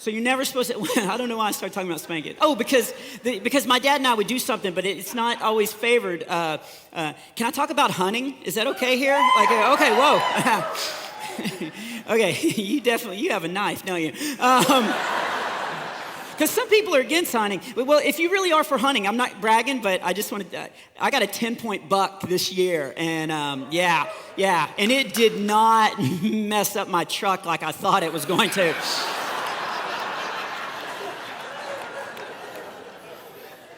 So you're never supposed to, I don't know why I started talking about spanking. Oh, because my dad and I would do something, but it's not always favored. Can I talk about hunting? Is that okay here? Like, okay, whoa. Okay, you have a knife, don't you? Because some people are against hunting. Well, if you really are for hunting, I'm not bragging, but I just wanted to, I got a 10-point buck this year. And yeah. And it did not mess up my truck like I thought it was going to.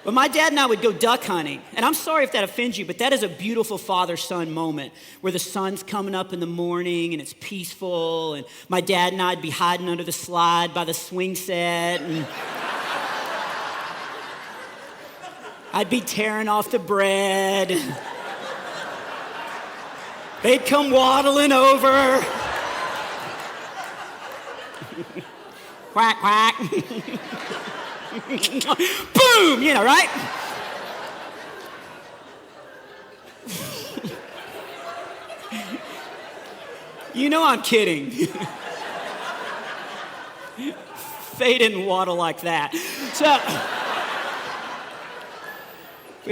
But my dad and I would go duck hunting. And I'm sorry if that offends you, but that is a beautiful father-son moment where the sun's coming up in the morning and it's peaceful. And my dad and I'd be hiding under the slide by the swing set. And I'd be tearing off the bread. They'd come waddling over. Quack, quack. Boom, right? I'm kidding. They didn't waddle like that. So,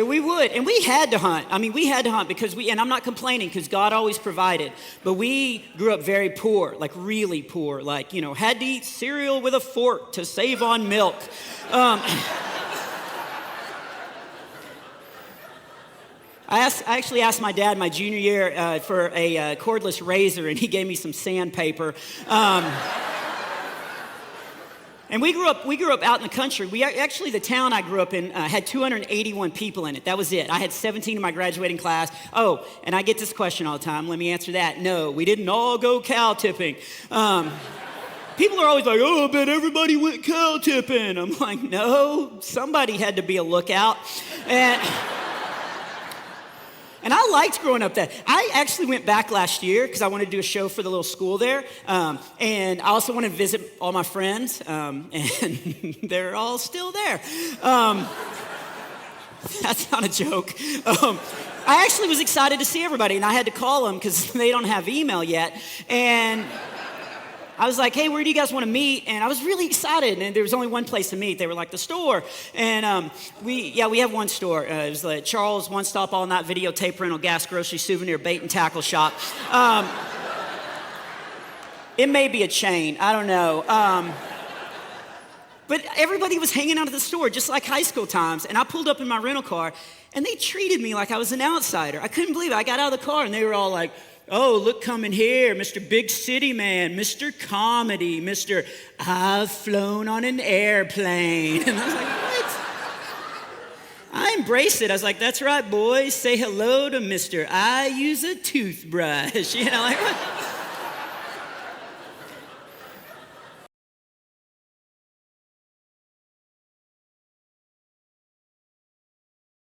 we would, and we had to hunt. We had to hunt because and I'm not complaining because God always provided, but we grew up very poor, like really poor, like, had to eat cereal with a fork to save on milk. I actually asked my dad my junior year for a cordless razor, and he gave me some sandpaper. And we grew up out in the country. The town I grew up in had 281 people in it. That was it. I had 17 in my graduating class. Oh, and I get this question all the time. Let me answer that. No, we didn't all go cow tipping. People are always like, oh, I bet everybody went cow tipping. I'm like, no, somebody had to be a lookout. And I liked growing up there. I actually went back last year because I wanted to do a show for the little school there. And I also wanted to visit all my friends. And they're all still there. That's not a joke. I actually was excited to see everybody. And I had to call them because they don't have email yet. And I was like, hey, where do you guys want to meet? And I was really excited. And there was only one place to meet. They were like, the store. And we have one store. It was like Charles One Stop All Night Videotape Rental Gas Grocery Souvenir Bait and Tackle Shop. It may be a chain. I don't know. But everybody was hanging out at the store, just like high school times. And I pulled up in my rental car, and they treated me like I was an outsider. I couldn't believe it. I got out of the car, and they were all like, oh, look coming here, Mr. Big City Man, Mr. Comedy, Mr. I've flown on an airplane. And I was like, what? I embraced it. I was like, that's right, boys. Say hello to Mr. I use a toothbrush. Like, what?